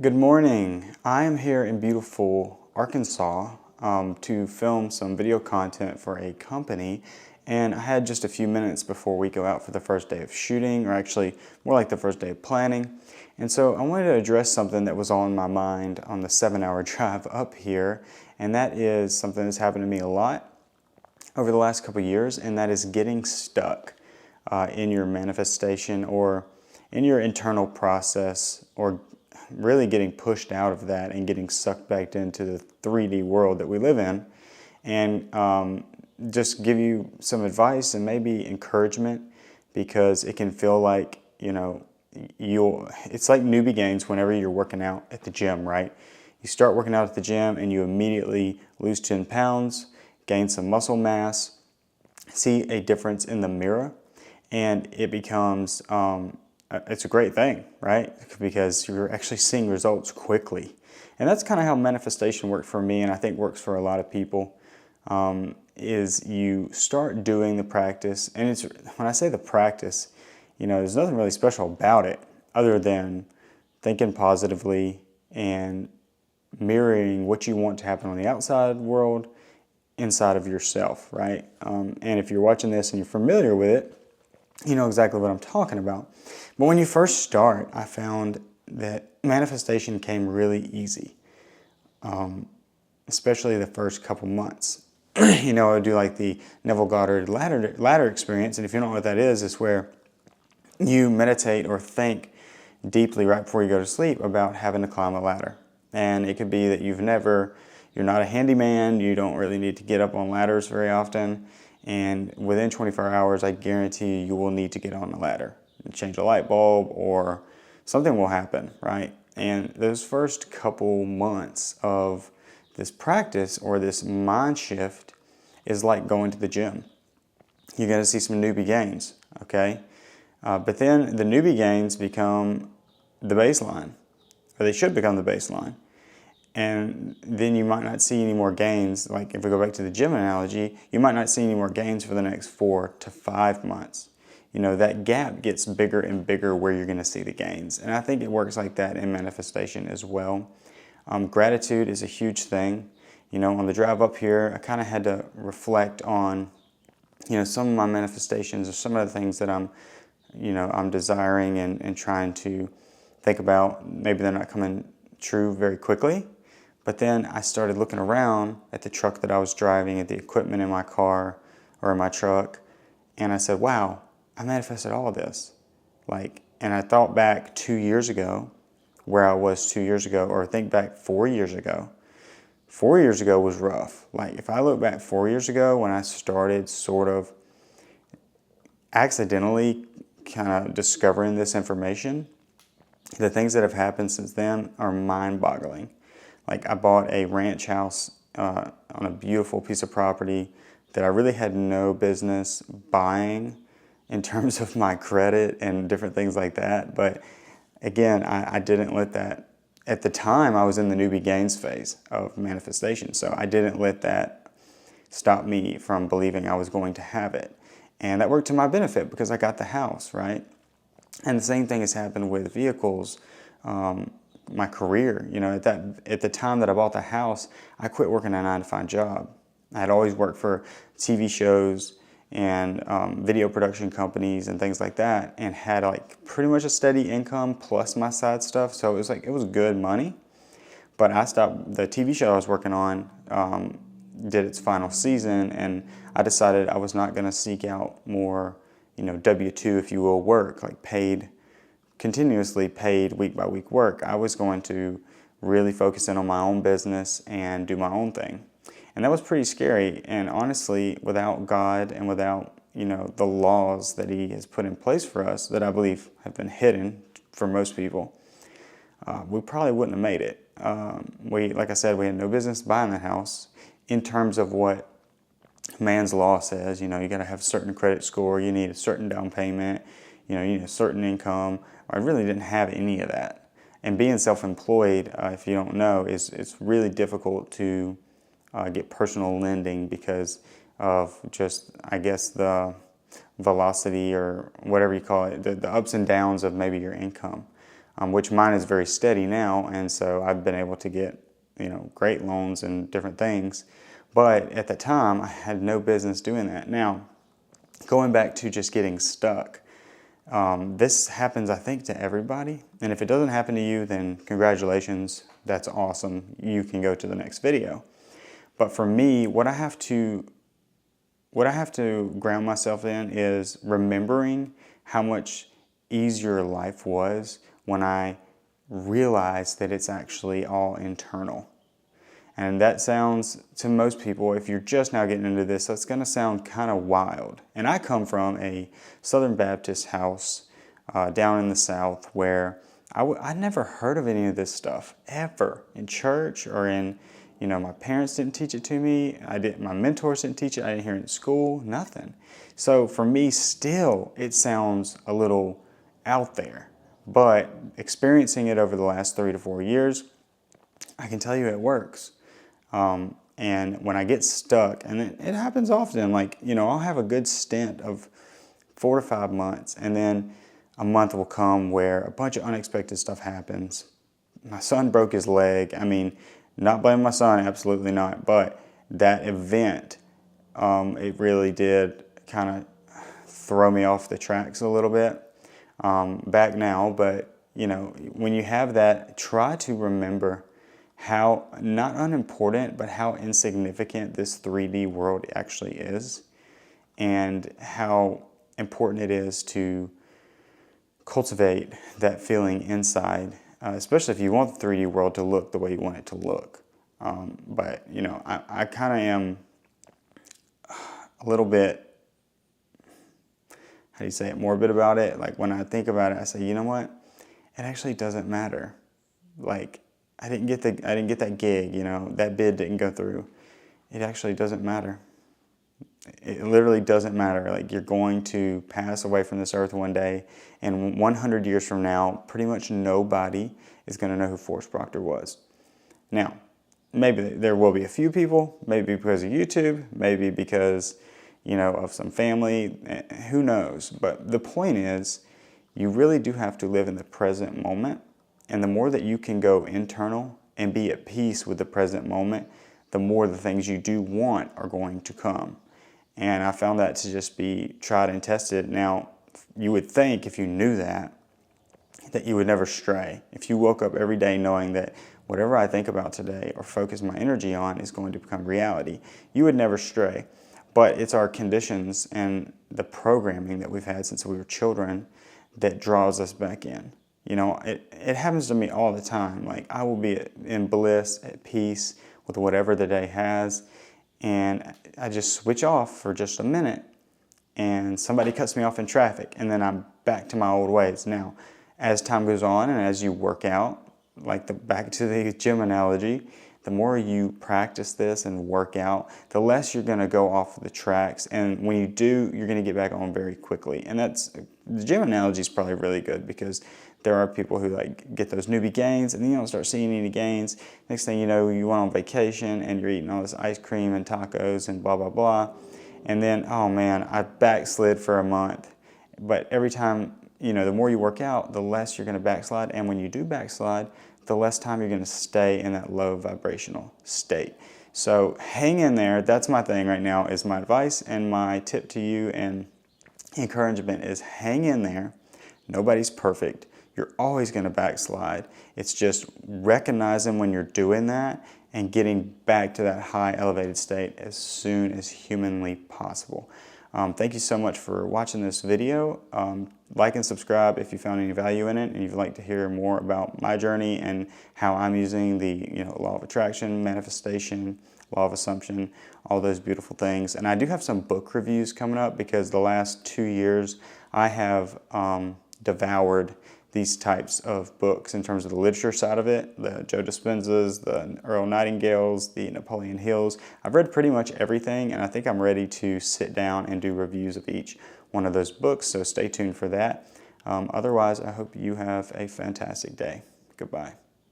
Good morning. I am here in beautiful Arkansas to film some video content for a company, and I had just a few minutes before we go out for the first day of shooting, or actually more like the first day of planning. And so I wanted to address something that was on my mind on the 7-hour drive up here, and that is something that's happened to me a lot over the last couple of years, and that is getting stuck in your manifestation or in your internal process, or really getting pushed out of that and getting sucked back into the 3D world that we live in. And just give you some advice and maybe encouragement, because it can feel like, it's like newbie gains whenever you're working out at the gym, right? You start working out at the gym and you immediately lose 10 pounds, gain some muscle mass, see a difference in the mirror, and it becomes it's a great thing, right? Because you're actually seeing results quickly. And that's kind of how manifestation worked for me, and I think works for a lot of people, is you start doing the practice. And it's, when I say the practice, there's nothing really special about it other than thinking positively and mirroring what you want to happen on the outside world inside of yourself, right? And if you're watching this and you're familiar with it, you know exactly what I'm talking about. But when you first start, I found that manifestation came really easy, especially the first couple months. I would do like the Neville Goddard ladder experience, and if you don't know what that is, it's where you meditate or think deeply right before you go to sleep about having to climb a ladder. And it could be that you're not a handyman, you don't really need to get up on ladders very often, and within 24 hours, I guarantee you will need to get on the ladder and change a light bulb, or something will happen, right? And those first couple months of this practice or this mind shift is like going to the gym. You're going to see some newbie gains, okay? But then the newbie gains become the baseline, or they should become the baseline. And then you might not see any more gains. Like if we go back to the gym analogy, you might not see any more gains for the next 4 to 5 months. That gap gets bigger and bigger where you're going to see the gains. And I think it works like that in manifestation as well. Gratitude is a huge thing. On the drive up here, I kind of had to reflect on, some of my manifestations, or some of the things that I'm desiring and trying to think about. Maybe they're not coming true very quickly. But then I started looking around at the truck that I was driving, at the equipment in my car or in my truck, and I said, wow, I manifested all of this. And I thought back 2 years ago, where I was 2 years ago, or think back 4 years ago. 4 years ago was rough. If I look back 4 years ago, when I started sort of accidentally kind of discovering this information, the things that have happened since then are mind-boggling. I bought a ranch house on a beautiful piece of property that I really had no business buying in terms of my credit and different things like that. But again, I didn't let that, at the time I was in the newbie gains phase of manifestation, so I didn't let that stop me from believing I was going to have it. And that worked to my benefit because I got the house, right? And the same thing has happened with vehicles. My career, at the time that I bought the house, I quit working a 9-to-5 job. I had always worked for TV shows and video production companies and things like that, and had pretty much a steady income plus my side stuff. So it was good money. But I stopped. The TV show I was working on did its final season, and I decided I was not going to seek out more, W-2, if you will, work, continuously paid week by week work. I was going to really focus in on my own business and do my own thing. And that was pretty scary. And honestly, without God and without, the laws that He has put in place for us, that I believe have been hidden for most people, we probably wouldn't have made it. Like I said, we had no business buying the house in terms of what man's law says. You got to have a certain credit score, you need a certain down payment, you need a certain income. I really didn't have any of that. And being self-employed, if you don't know, it's really difficult to get personal lending because of just, I guess, the velocity or whatever you call it, the ups and downs of maybe your income. which mine is very steady now, and so I've been able to get, great loans and different things. But at the time, I had no business doing that. Now, going back to just getting stuck, this happens, I think, to everybody. And if it doesn't happen to you, then congratulations, that's awesome. You can go to the next video. But for me, what I have to ground myself in is remembering how much easier life was when I realized that it's actually all internal. And that sounds, to most people, if you're just now getting into this, that's going to sound kind of wild. And I come from a Southern Baptist house down in the South where I'd never heard of any of this stuff ever in church or in, my parents didn't teach it to me. My mentors didn't teach it. I didn't hear it in school, nothing. So for me, still, it sounds a little out there. But experiencing it over the last 3 to 4 years, I can tell you it works. And when I get stuck, and it happens often, I'll have a good stint of 4 to 5 months, and then a month will come where a bunch of unexpected stuff happens. My son broke his leg. Not blaming my son, absolutely not, but that event, it really did kind of throw me off the tracks a little bit. Back now, but when you have that, try to remember how, not unimportant, but how insignificant this 3D world actually is, and how important it is to cultivate that feeling inside, especially if you want the 3D world to look the way you want it to look. But I kind of am a little bit, how do you say it, morbid about it. Like when I think about it, I say, you know what? It actually doesn't matter. Like I didn't get that gig, that bid didn't go through. It actually doesn't matter. It literally doesn't matter. Like you're going to pass away from this earth one day, and 100 years from now, pretty much nobody is going to know who Forrest Proctor was. Now, maybe there will be a few people, maybe because of YouTube, maybe because of some family, who knows. But the point is, you really do have to live in the present moment. And the more that you can go internal and be at peace with the present moment, the more the things you do want are going to come. And I found that to just be tried and tested. Now, you would think if you knew that you would never stray. If you woke up every day knowing that whatever I think about today or focus my energy on is going to become reality, you would never stray. But it's our conditions and the programming that we've had since we were children that draws us back in. It happens to me all the time. Like I will be in bliss, at peace with whatever the day has, and I just switch off for just a minute, and somebody cuts me off in traffic, and then I'm back to my old ways. Now, as time goes on and as you work out, back to the gym analogy, the more you practice this and work out, the less you're going to go off the tracks. And when you do, you're going to get back on very quickly. And the gym analogy is probably really good because there are people who get those newbie gains and then you don't start seeing any gains. Next thing you know, you went on vacation and you're eating all this ice cream and tacos and blah, blah, blah. And then, oh man, I backslid for a month. But every time, the more you work out, the less you're going to backslide. And when you do backslide, the less time you're going to stay in that low vibrational state. So hang in there. That's my thing right now, is my advice, and my tip to you and encouragement is hang in there. Nobody's perfect. You're always going to backslide. It's just recognizing when you're doing that and getting back to that high elevated state as soon as humanly possible. Thank you so much for watching this video. Like and subscribe if you found any value in it, and you'd like to hear more about my journey and how I'm using the law of attraction, manifestation, law of assumption, all those beautiful things. And I do have some book reviews coming up because the last 2 years I have devoured these types of books in terms of the literature side of it, the Joe Dispenza's, the Earl Nightingale's, the Napoleon Hill's. I've read pretty much everything, and I think I'm ready to sit down and do reviews of each one of those books, so stay tuned for that. Otherwise, I hope you have a fantastic day. Goodbye.